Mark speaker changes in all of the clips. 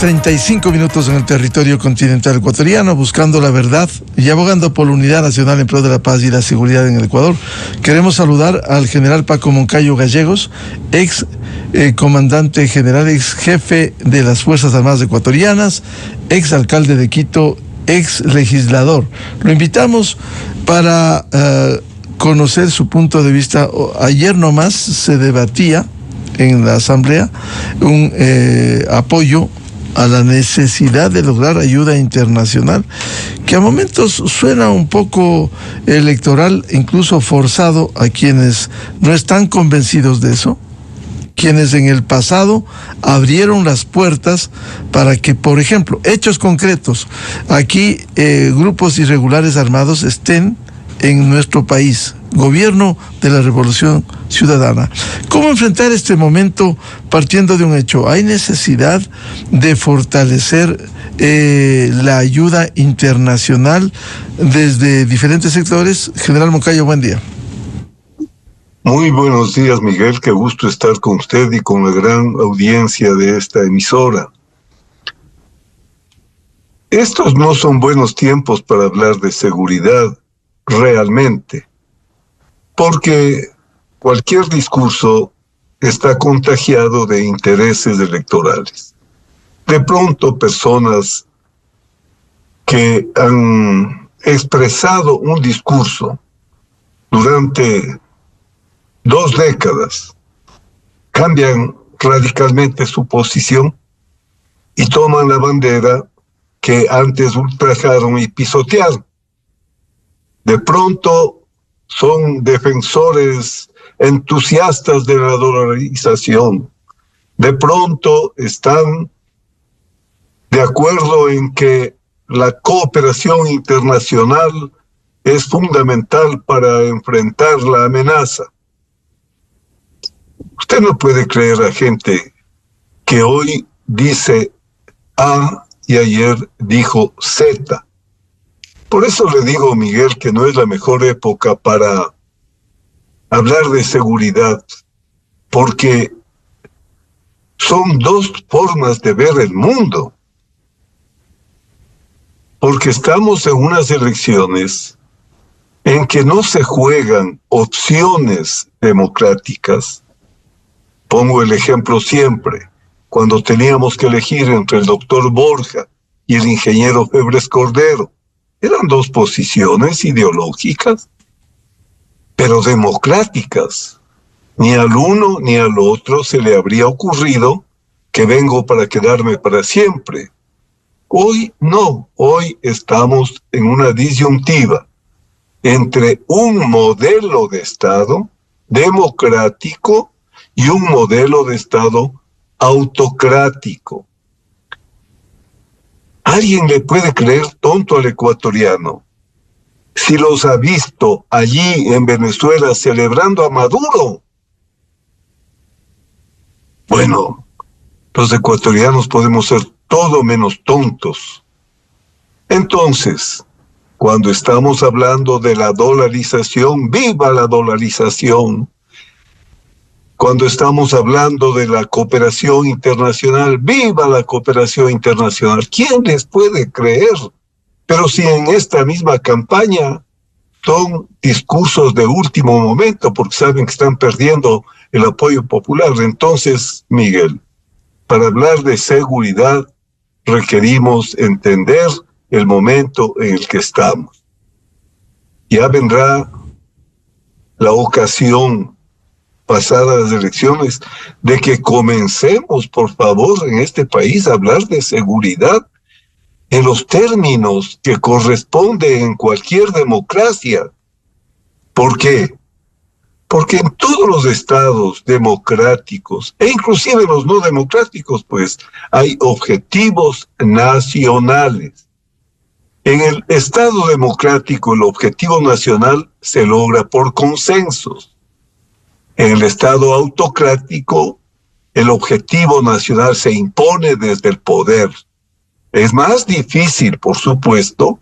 Speaker 1: 35 minutos en el territorio continental ecuatoriano, buscando la verdad y abogando por la unidad nacional en pro de la paz y la seguridad en el Ecuador. Queremos saludar al general Paco Moncayo Gallegos, ex comandante general, ex jefe de las Fuerzas Armadas Ecuatorianas, ex alcalde de Quito, ex legislador. Lo invitamos para conocer su punto de vista. Ayer nomás se debatía en la Asamblea un apoyo a la necesidad de lograr ayuda internacional, que a momentos suena un poco electoral, incluso forzado a quienes no están convencidos de eso, quienes en el pasado abrieron las puertas para que, por ejemplo, hechos concretos, aquí grupos irregulares armados estén en nuestro país, gobierno de la Revolución Ciudadana. ¿Cómo enfrentar este momento partiendo de un hecho? Hay necesidad de fortalecer la ayuda internacional desde diferentes sectores. General Moncayo, buen día.
Speaker 2: Muy buenos días, Miguel. Qué gusto estar con usted y con la gran audiencia de esta emisora. Estos no son buenos tiempos para hablar de seguridad realmente, porque cualquier discurso está contagiado de intereses electorales. De pronto, personas que han expresado un discurso durante 2 décadas cambian radicalmente su posición y toman la bandera que antes ultrajaron y pisotearon. De pronto son defensores entusiastas de la dolarización. De pronto están de acuerdo en que la cooperación internacional es fundamental para enfrentar la amenaza. Usted no puede creer a gente que hoy dice A y ayer dijo Z. Por eso le digo, Miguel, que no es la mejor época para hablar de seguridad, porque son 2 formas de ver el mundo. Porque estamos en unas elecciones en que no se juegan opciones democráticas. Pongo el ejemplo siempre, cuando teníamos que elegir entre el doctor Borja y el ingeniero Febres Cordero. Eran 2 posiciones ideológicas, pero democráticas. Ni al uno ni al otro se le habría ocurrido que vengo para quedarme para siempre. Hoy no, hoy estamos en una disyuntiva entre un modelo de Estado democrático y un modelo de Estado autocrático. ¿Alguien le puede creer tonto al ecuatoriano si los ha visto allí en Venezuela celebrando a Maduro? Bueno, los ecuatorianos podemos ser todo menos tontos. Entonces, cuando estamos hablando de la dolarización, ¡viva la dolarización! Cuando estamos hablando de la cooperación internacional, ¡viva la cooperación internacional! ¿Quién les puede creer? Pero si en esta misma campaña son discursos de último momento, porque saben que están perdiendo el apoyo popular. Entonces, Miguel, para hablar de seguridad requerimos entender el momento en el que estamos. Ya vendrá la ocasión, pasadas las elecciones, de que comencemos, por favor, en este país a hablar de seguridad en los términos que corresponde en cualquier democracia. ¿Por qué? Porque en todos los estados democráticos, e inclusive los no democráticos, pues, hay objetivos nacionales. En el estado democrático, el objetivo nacional se logra por consensos. En el estado autocrático, el objetivo nacional se impone desde el poder. Es más difícil, por supuesto,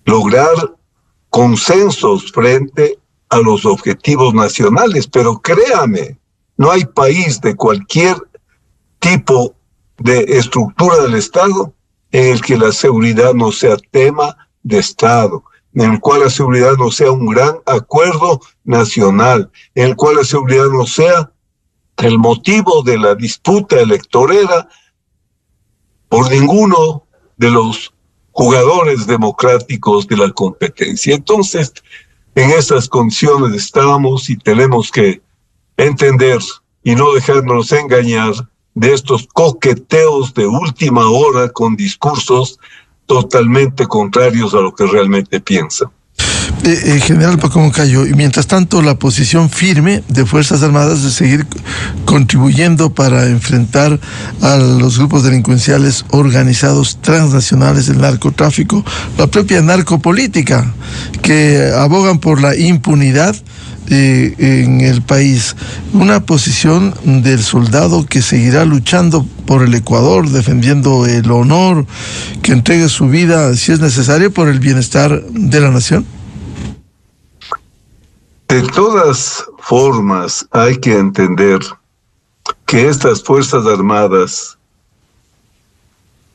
Speaker 2: lograr consensos frente a los objetivos nacionales, pero créame, no hay país de cualquier tipo de estructura del Estado en el que la seguridad no sea tema de Estado, en el cual la seguridad no sea un gran acuerdo nacional, en el cual la seguridad no sea el motivo de la disputa electorera por ninguno de los jugadores democráticos de la competencia. Entonces, en esas condiciones estamos y tenemos que entender y no dejarnos engañar de estos coqueteos de última hora con discursos totalmente contrarios a lo que realmente piensan.
Speaker 1: General Paco Moncayo, y mientras tanto la posición firme de Fuerzas Armadas de seguir contribuyendo para enfrentar a los grupos delincuenciales organizados transnacionales del narcotráfico, la propia narcopolítica, que abogan por la impunidad en el país, una posición del soldado que seguirá luchando por el Ecuador, defendiendo el honor, que entregue su vida si es necesario por el bienestar de la nación.
Speaker 2: De todas formas, hay que entender que estas Fuerzas Armadas,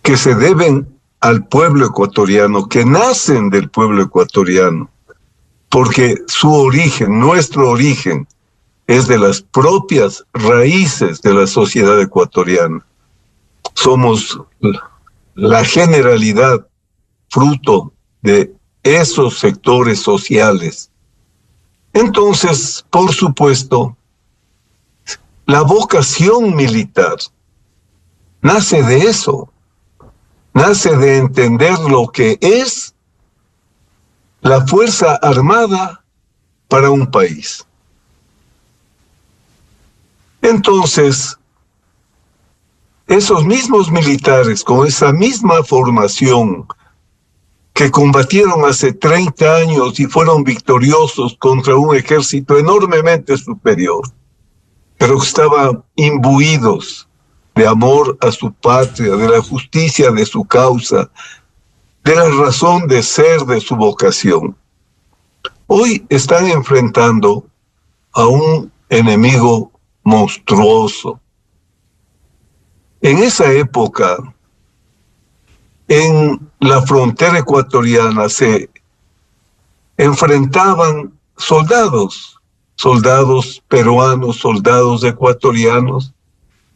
Speaker 2: que se deben al pueblo ecuatoriano, que nacen del pueblo ecuatoriano, porque su origen, nuestro origen, es de las propias raíces de la sociedad ecuatoriana. Somos la generalidad fruto de esos sectores sociales. Entonces, por supuesto, la vocación militar nace de eso, nace de entender lo que es la Fuerza Armada para un país. Entonces, esos mismos militares con esa misma formación que combatieron hace 30 años y fueron victoriosos contra un ejército enormemente superior, pero que estaban imbuidos de amor a su patria, de la justicia de su causa, de la razón de ser de su vocación. Hoy están enfrentando a un enemigo monstruoso. En esa época, en la frontera ecuatoriana se enfrentaban soldados peruanos, soldados ecuatorianos,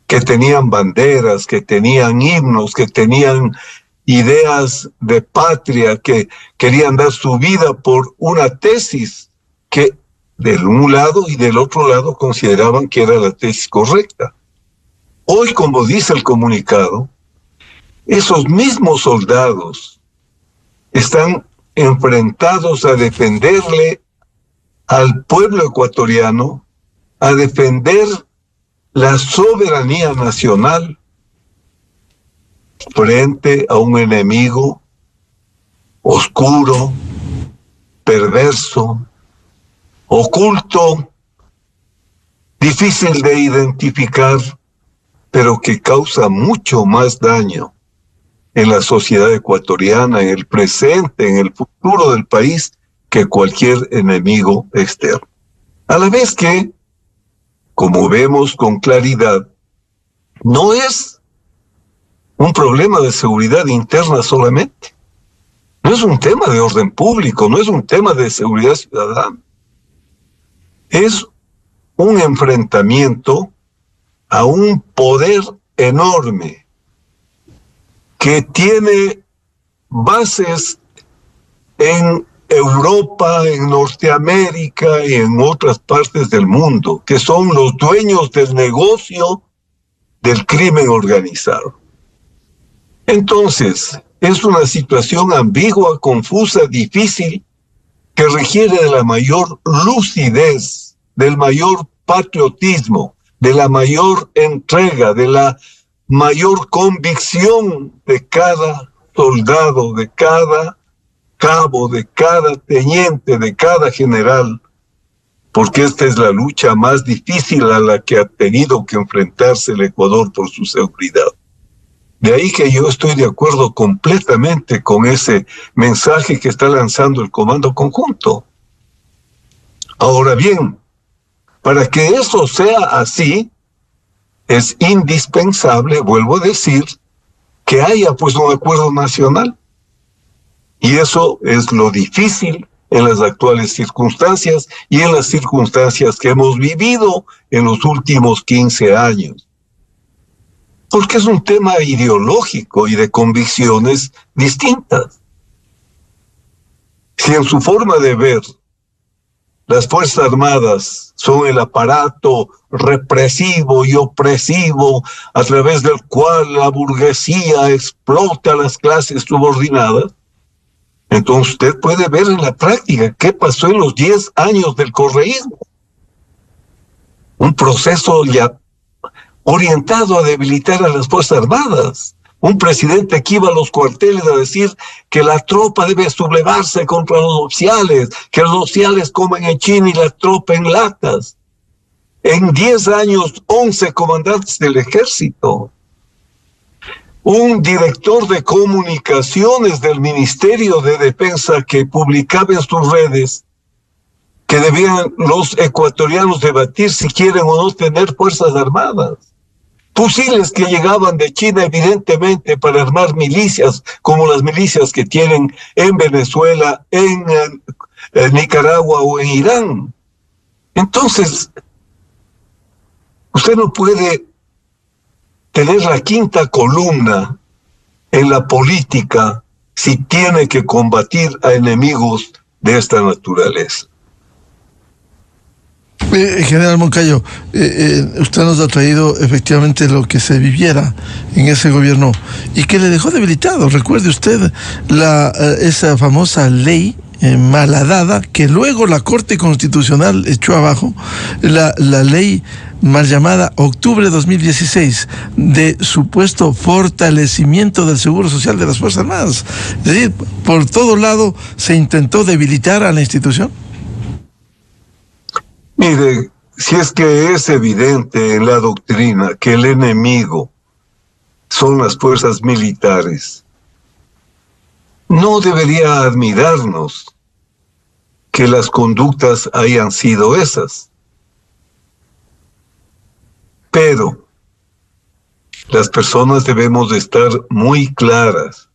Speaker 2: que tenían banderas, que tenían himnos, que tenían ideas de patria, que querían dar su vida por una tesis que del un lado y del otro lado consideraban que era la tesis correcta. Hoy, como dice el comunicado, esos mismos soldados están enfrentados a defenderle al pueblo ecuatoriano, a defender la soberanía nacional frente a un enemigo oscuro, perverso, oculto, difícil de identificar, pero que causa mucho más daño en la sociedad ecuatoriana, en el presente, en el futuro del país, que cualquier enemigo externo. A la vez que, como vemos con claridad, no es un problema de seguridad interna solamente. No es un tema de orden público, no es un tema de seguridad ciudadana. Es un enfrentamiento a un poder enorme que tiene bases en Europa, en Norteamérica y en otras partes del mundo, que son los dueños del negocio del crimen organizado. Entonces, es una situación ambigua, confusa, difícil, que requiere de la mayor lucidez, del mayor patriotismo, de la mayor entrega, de la mayor convicción de cada soldado, de cada cabo, de cada teniente, de cada general, porque esta es la lucha más difícil a la que ha tenido que enfrentarse el Ecuador por su seguridad. De ahí que yo estoy de acuerdo completamente con ese mensaje que está lanzando el Comando Conjunto. Ahora bien, para que eso sea así, es indispensable, vuelvo a decir, que haya pues un acuerdo nacional. Y eso es lo difícil en las actuales circunstancias y en las circunstancias que hemos vivido en los últimos 15 años. Porque es un tema ideológico y de convicciones distintas. Si en su forma de ver las Fuerzas Armadas son el aparato represivo y opresivo a través del cual la burguesía explota a las clases subordinadas, entonces usted puede ver en la práctica qué pasó en los 10 años del correísmo. Un proceso ya orientado a debilitar a las Fuerzas Armadas. Un presidente que iba a los cuarteles a decir que la tropa debe sublevarse contra los oficiales, que los oficiales comen en China y la tropa en latas. En 10 años, 11 comandantes del ejército. Un director de comunicaciones del Ministerio de Defensa que publicaba en sus redes que debían los ecuatorianos debatir si quieren o no tener Fuerzas Armadas. Fusiles que llegaban de China evidentemente para armar milicias, como las milicias que tienen en Venezuela, en Nicaragua o en Irán. Entonces, usted no puede tener la quinta columna en la política si tiene que combatir a enemigos de esta naturaleza.
Speaker 1: General Moncayo, usted nos ha traído efectivamente lo que se viviera en ese gobierno y que le dejó debilitado. Recuerde usted esa famosa ley malhadada que luego la Corte Constitucional echó abajo, la ley mal llamada Octubre 2016 de supuesto fortalecimiento del Seguro Social de las Fuerzas Armadas. Es decir, por todo lado se intentó debilitar a la institución.
Speaker 2: Mire, si es que es evidente en la doctrina que el enemigo son las fuerzas militares, no debería admirarnos que las conductas hayan sido esas. Pero las personas debemos de estar muy claras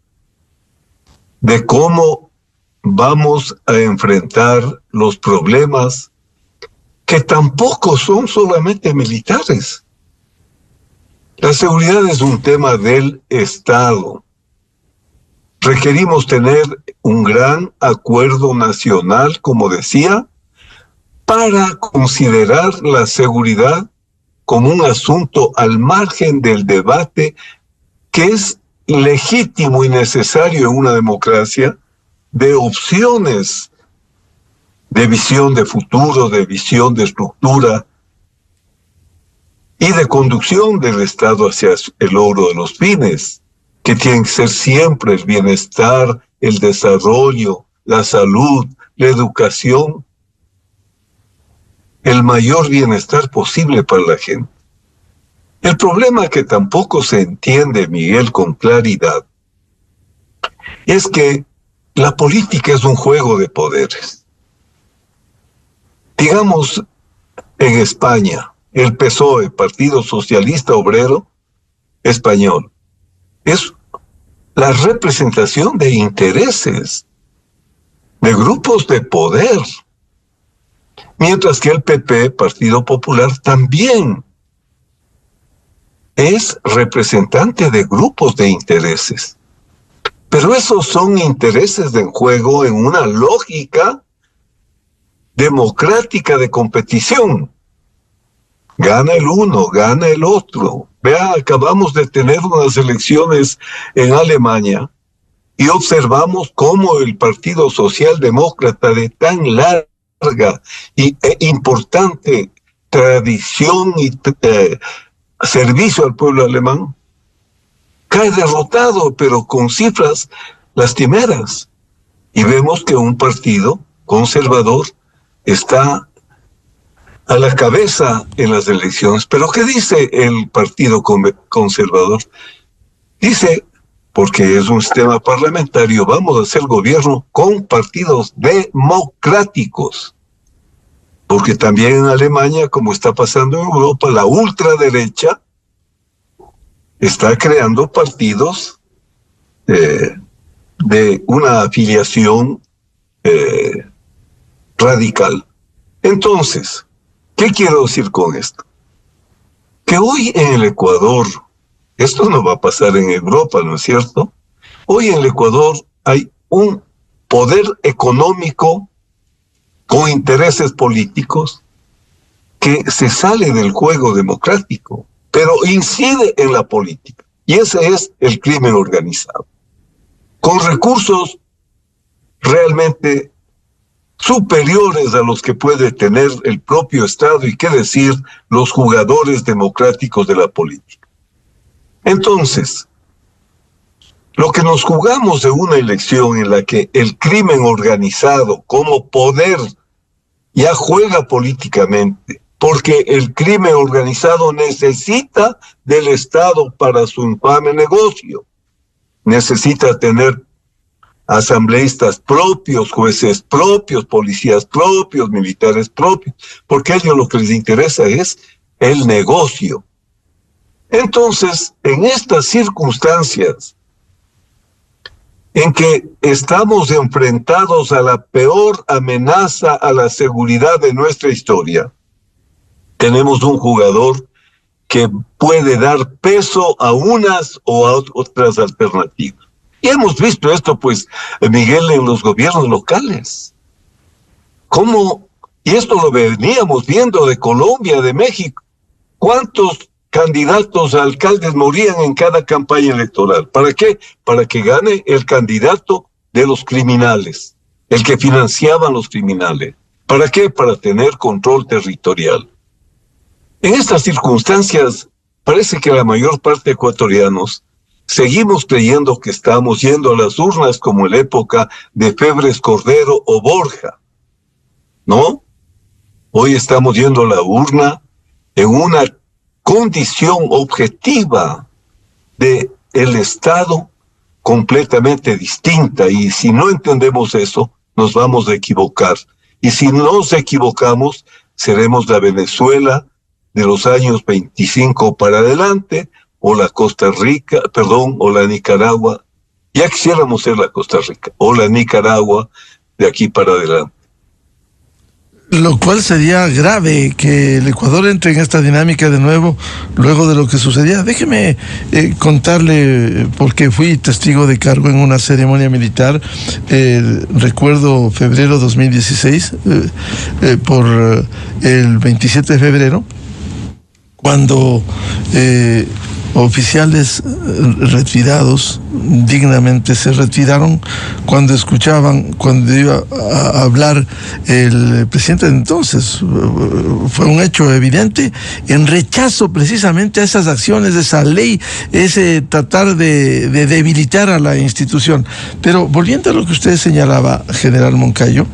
Speaker 2: de cómo vamos a enfrentar los problemas que tampoco son solamente militares. La seguridad es un tema del Estado. Requerimos tener un gran acuerdo nacional, como decía, para considerar la seguridad como un asunto al margen del debate que es legítimo y necesario en una democracia de opciones, de visión de futuro, de visión de estructura y de conducción del Estado hacia el logro de los fines, que tienen que ser siempre el bienestar, el desarrollo, la salud, la educación, el mayor bienestar posible para la gente. El problema que tampoco se entiende, Miguel, con claridad, es que la política es un juego de poderes. Digamos, en España, el PSOE, Partido Socialista Obrero Español, es la representación de intereses, de grupos de poder, mientras que el PP, Partido Popular, también es representante de grupos de intereses. Pero esos son intereses en juego en una lógica democrática de competición. Gana el uno, gana el otro. Vea, acabamos de tener unas elecciones en Alemania y observamos cómo el Partido Socialdemócrata, de tan larga e importante tradición y servicio al pueblo alemán, cae derrotado, pero con cifras lastimeras. Y vemos que un partido conservador está a la cabeza en las elecciones. Pero ¿qué dice el Partido Conservador? Dice, porque es un sistema parlamentario, vamos a hacer gobierno con partidos democráticos. Porque también en Alemania, como está pasando en Europa, la ultraderecha está creando partidos de una afiliación radical. Entonces, ¿qué quiero decir con esto? Que hoy en el Ecuador, esto no va a pasar en Europa, ¿no es cierto? Hoy en el Ecuador hay un poder económico con intereses políticos que se sale del juego democrático, pero incide en la política. Y ese es el crimen organizado. Con recursos realmente superiores a los que puede tener el propio Estado y qué decir los jugadores democráticos de la política. Entonces, lo que nos jugamos de una elección en la que el crimen organizado como poder ya juega políticamente, porque el crimen organizado necesita del Estado para su infame negocio. Necesita tener asambleístas propios, jueces propios, policías propios, militares propios, porque a ellos lo que les interesa es el negocio. Entonces, en estas circunstancias en que estamos enfrentados a la peor amenaza a la seguridad de nuestra historia, tenemos un jugador que puede dar peso a unas o a otras alternativas. Y hemos visto esto, pues, Miguel, en los gobiernos locales. ¿Cómo? Y esto lo veníamos viendo de Colombia, de México. ¿Cuántos candidatos a alcaldes morían en cada campaña electoral? ¿Para qué? Para que gane el candidato de los criminales, el que financiaba a los criminales. ¿Para qué? Para tener control territorial. En estas circunstancias, parece que la mayor parte de ecuatorianos seguimos creyendo que estamos yendo a las urnas como en la época de Febres Cordero o Borja, ¿no? Hoy estamos yendo a la urna en una condición objetiva de el Estado completamente distinta, y si no entendemos eso, nos vamos a equivocar. Y si nos equivocamos, seremos la Venezuela de los años 25 para adelante, o la Costa Rica, o la Nicaragua. Ya quisiéramos ser la Costa Rica, o la Nicaragua de aquí para adelante.
Speaker 1: Lo cual sería grave que el Ecuador entre en esta dinámica de nuevo, luego de lo que sucedía. Déjeme contarle, porque fui testigo de cargo en una ceremonia militar, recuerdo febrero 2016, por el 27 de febrero, cuando oficiales retirados dignamente se retiraron cuando iba a hablar el presidente de entonces. Fue un hecho evidente en rechazo precisamente a esas acciones, de esa ley, ese tratar de debilitar a la institución. Pero volviendo a lo que usted señalaba, general Moncayo,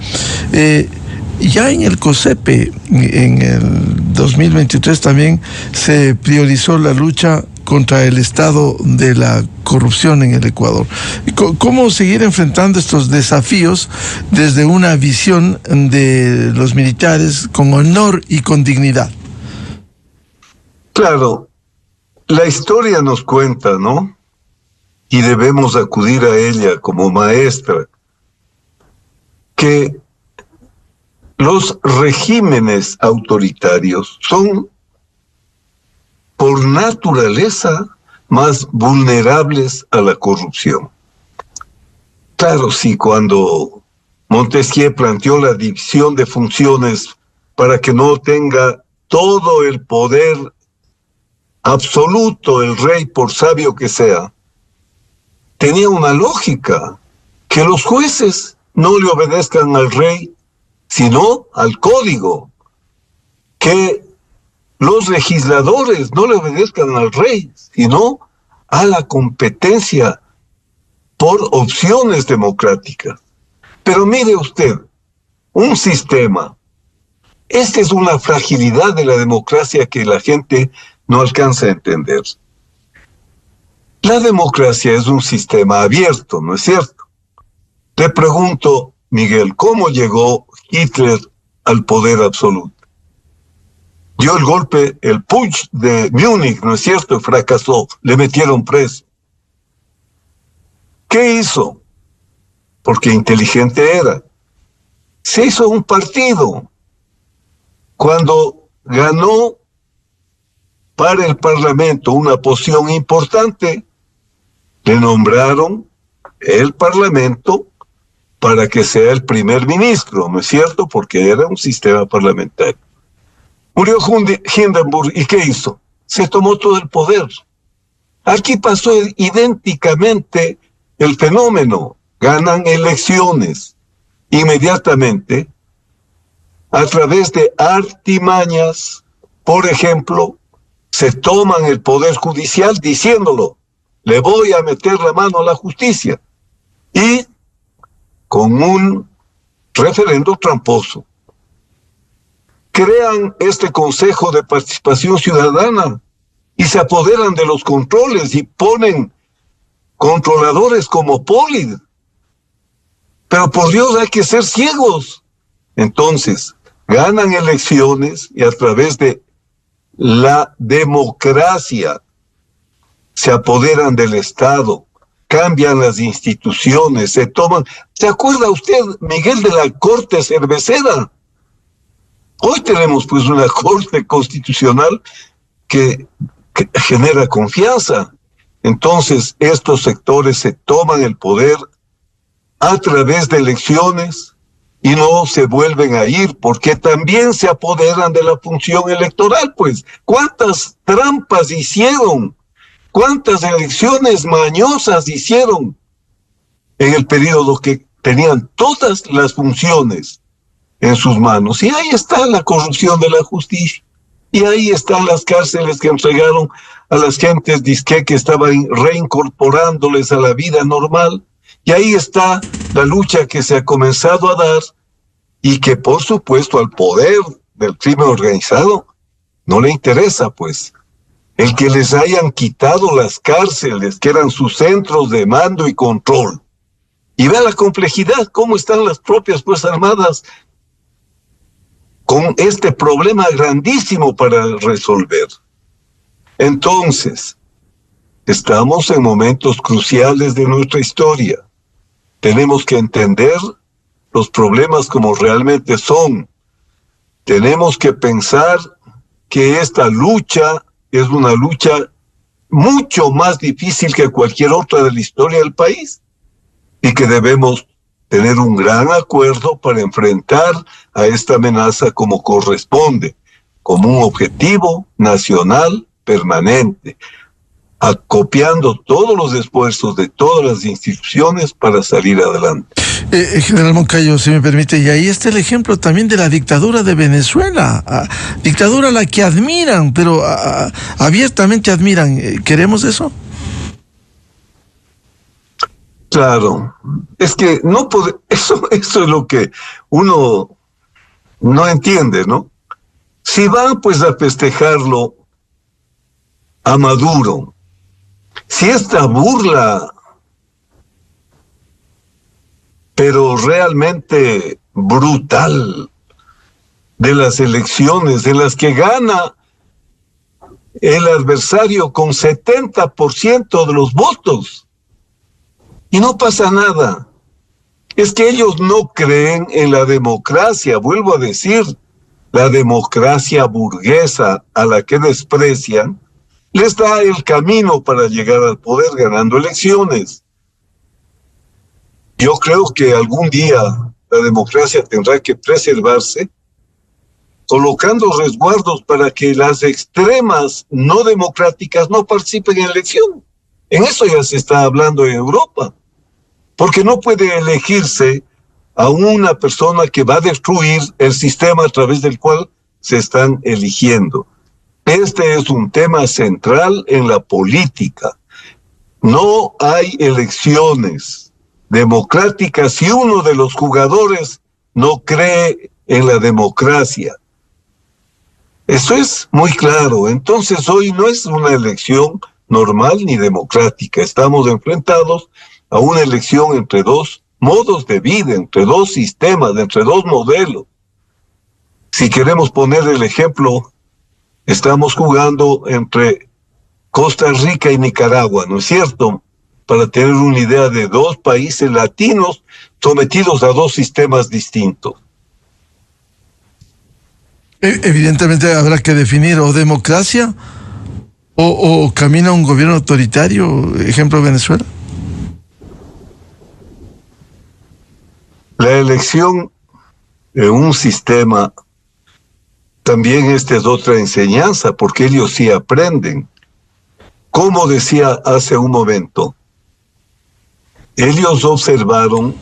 Speaker 1: ya en el COSEPE, en el 2023 también se priorizó la lucha contra el estado de la corrupción en el Ecuador. ¿Cómo seguir enfrentando estos desafíos desde una visión de los militares con honor y con dignidad?
Speaker 2: Claro, la historia nos cuenta, ¿no? Y debemos acudir a ella como maestra, que los regímenes autoritarios son por naturaleza más vulnerables a la corrupción. Claro, sí, cuando Montesquieu planteó la división de funciones para que no tenga todo el poder absoluto el rey, por sabio que sea, tenía una lógica, que los jueces no le obedezcan al rey, sino al código, que los legisladores no le obedezcan al rey, sino a la competencia por opciones democráticas. Pero mire usted, un sistema, esta es una fragilidad de la democracia que la gente no alcanza a entender. La democracia es un sistema abierto, ¿no es cierto? Te pregunto, Miguel, ¿cómo llegó Hitler al poder absoluto? dio el golpe, el putsch de Múnich, ¿no es cierto? Fracasó, le metieron preso. ¿Qué hizo? Porque inteligente era. Se hizo un partido. Cuando ganó para el Parlamento una posición importante, le nombraron el Parlamento para que sea el primer ministro, ¿no es cierto? Porque era un sistema parlamentario. Murió Hindenburg, ¿y qué hizo? Se tomó todo el poder. Aquí pasó idénticamente el fenómeno. Ganan elecciones. Inmediatamente, a través de artimañas, por ejemplo, se toman el poder judicial diciéndolo, le voy a meter la mano a la justicia. Y con un referendo tramposo, crean este Consejo de Participación Ciudadana y se apoderan de los controles y ponen controladores como Polid. Pero por Dios, hay que ser ciegos. Entonces, ganan elecciones y a través de la democracia se apoderan del Estado, cambian las instituciones, se toman... ¿Se acuerda usted, Miguel, de la Corte Cervecera? Hoy tenemos pues una Corte Constitucional que genera confianza. Entonces, estos sectores se toman el poder a través de elecciones y no se vuelven a ir, porque también se apoderan de la función electoral, pues. ¿Cuántas trampas hicieron? ¿Cuántas elecciones mañosas hicieron en el periodo que tenían todas las funciones en sus manos? Y ahí está la corrupción de la justicia. Y ahí están las cárceles que entregaron a las gentes disque que estaban reincorporándoles a la vida normal. Y ahí está la lucha que se ha comenzado a dar y que, por supuesto, al poder del crimen organizado no le interesa, pues, el que les hayan quitado las cárceles, que eran sus centros de mando y control. Y vea la complejidad, cómo están las propias Fuerzas Armadas con este problema grandísimo para resolver. Entonces, estamos en momentos cruciales de nuestra historia. Tenemos que entender los problemas como realmente son. Tenemos que pensar que esta lucha es una lucha mucho más difícil que cualquier otra de la historia del país y que debemos tener un gran acuerdo para enfrentar a esta amenaza como corresponde, como un objetivo nacional permanente, acopiando todos los esfuerzos de todas las instituciones para salir adelante.
Speaker 1: General Moncayo, si me permite, y ahí está el ejemplo también de la dictadura de Venezuela, dictadura a la que admiran, pero abiertamente admiran. ¿Queremos eso?
Speaker 2: Claro, es que no puede, eso es lo que uno no entiende, ¿no? Si van pues a festejarlo a Maduro, si esta burla, pero realmente brutal, de las elecciones en las que gana el adversario con 70% de los votos, y no pasa nada. Es que ellos no creen en la democracia, vuelvo a decir, la democracia burguesa a la que desprecian, les da el camino para llegar al poder ganando elecciones. Yo creo que algún día la democracia tendrá que preservarse, colocando resguardos para que las extremas no democráticas no participen en elección. En eso ya se está hablando en Europa, porque no puede elegirse a una persona que va a destruir el sistema a través del cual se están eligiendo. Este es un tema central en la política. No hay elecciones democráticas si uno de los jugadores no cree en la democracia. Eso es muy claro. Entonces hoy no es una elección normal ni democrática. Estamos enfrentados a una elección entre dos modos de vida, entre dos sistemas, entre dos modelos. Si queremos poner el ejemplo Estamos jugando entre Costa Rica y Nicaragua, ¿no es cierto? Para tener una idea de dos países latinos sometidos a dos sistemas distintos.
Speaker 1: Evidentemente habrá que definir o democracia o camina un gobierno autoritario, ejemplo Venezuela.
Speaker 2: La elección en un sistema, también esta es otra enseñanza, porque ellos sí aprenden. Como decía hace un momento, ellos observaron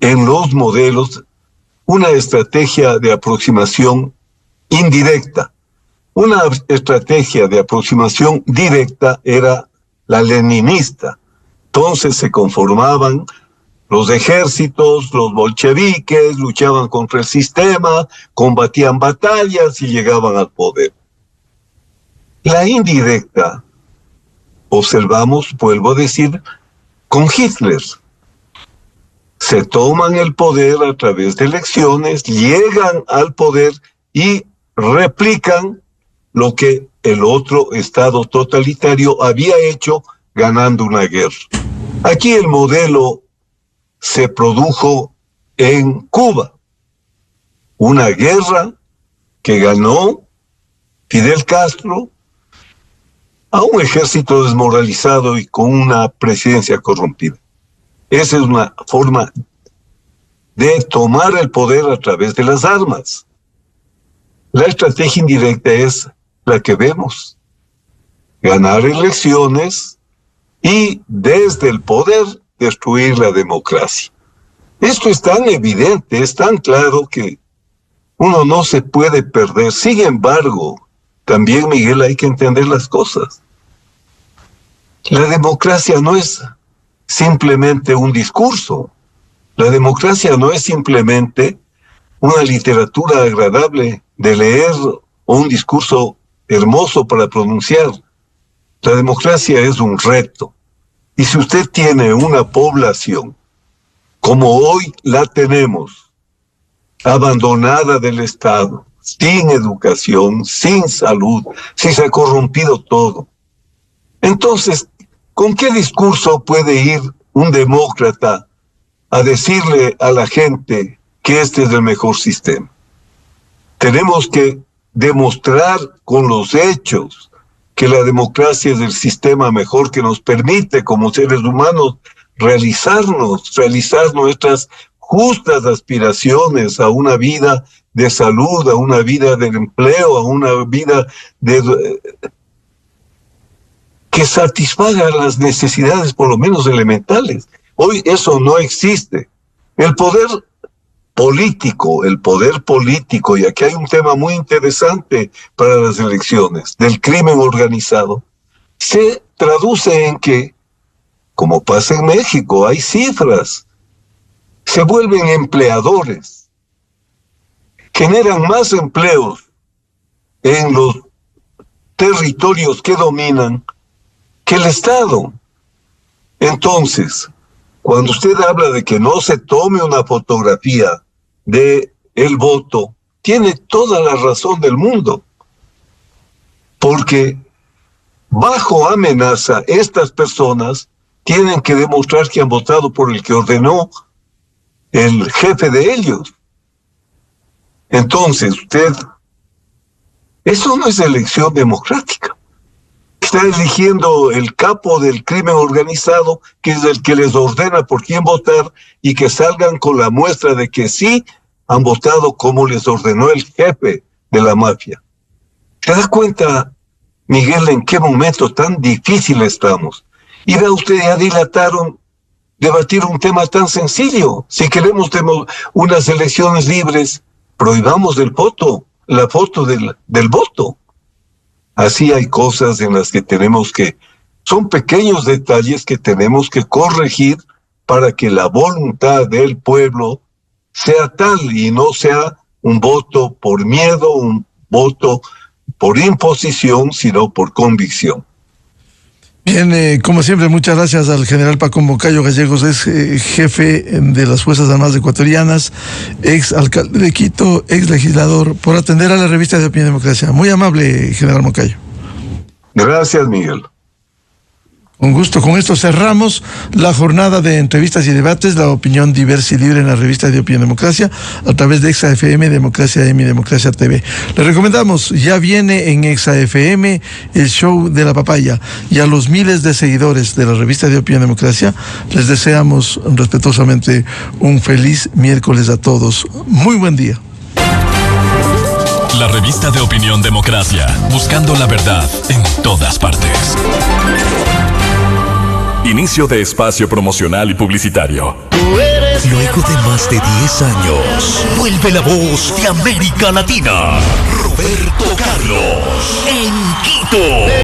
Speaker 2: en los modelos una estrategia de aproximación indirecta. Una estrategia de aproximación directa era la leninista. Entonces se conformaban los ejércitos, los bolcheviques, luchaban contra el sistema, combatían batallas y llegaban al poder. La indirecta, observamos, vuelvo a decir, con Hitler. Se toman el poder a través de elecciones, llegan al poder y replican lo que el otro Estado totalitario había hecho ganando una guerra. Aquí el modelo se produjo en Cuba. Una guerra que ganó Fidel Castro a un ejército desmoralizado y con una presidencia corrompida. Esa es una forma de tomar el poder a través de las armas. La estrategia indirecta es la que vemos. Ganar elecciones y desde el poder destruir la democracia. Esto es tan evidente, es tan claro que uno no se puede perder. Sin embargo, también, Miguel, hay que entender las cosas. La democracia no es simplemente un discurso. La democracia no es simplemente una literatura agradable de leer o un discurso hermoso para pronunciar. La democracia es un reto. Y si usted tiene una población, como hoy la tenemos, abandonada del Estado, sin educación, sin salud, si se ha corrompido todo, entonces, ¿con qué discurso puede ir un demócrata a decirle a la gente que este es el mejor sistema? Tenemos que demostrar con los hechos que la democracia es el sistema mejor que nos permite como seres humanos realizar nuestras justas aspiraciones a una vida de salud, a una vida de empleo, a una vida que satisfaga las necesidades por lo menos elementales. Hoy eso no existe. El poder político, y aquí hay un tema muy interesante para las elecciones, del crimen organizado, se traduce en que, como pasa en México, hay cifras, se vuelven empleadores, generan más empleos en los territorios que dominan que el Estado. Entonces, cuando usted habla de que no se tome una fotografía de el voto, tiene toda la razón del mundo. Porque bajo amenaza, estas personas tienen que demostrar que han votado por el que ordenó el jefe de ellos. Entonces, eso no es elección democrática. Está eligiendo el capo del crimen organizado, que es el que les ordena por quién votar, y que salgan con la muestra de que sí han votado como les ordenó el jefe de la mafia. ¿Se da cuenta, Miguel, en qué momento tan difícil estamos? Y vea usted, ya dilataron debatir un tema tan sencillo. Si queremos unas elecciones libres, prohibamos la foto del voto. Así hay cosas en las que son pequeños detalles que tenemos que corregir para que la voluntad del pueblo sea tal y no sea un voto por miedo, un voto por imposición, sino por convicción.
Speaker 1: Bien, como siempre, muchas gracias al general Paco Moncayo Gallegos, es jefe de las Fuerzas Armadas Ecuatorianas, ex alcalde de Quito, ex legislador, por atender a la revista de Opinión y Democracia. Muy amable, general Moncayo.
Speaker 2: Gracias, Miguel.
Speaker 1: Un gusto. Con esto cerramos la jornada de entrevistas y debates, la opinión diversa y libre en la revista de Opinión y Democracia, a través de Exa FM, Democracia M y Democracia TV. Les recomendamos, ya viene en Exa FM el show de la papaya, y a los miles de seguidores de la revista de Opinión y Democracia les deseamos respetuosamente un feliz miércoles a todos. Muy buen día.
Speaker 3: La revista de Opinión Democracia, buscando la verdad en todas partes. Inicio de espacio promocional y publicitario.
Speaker 4: Luego de más de 10 años, vuelve la voz de América Latina, Roberto Carlos, en Quito.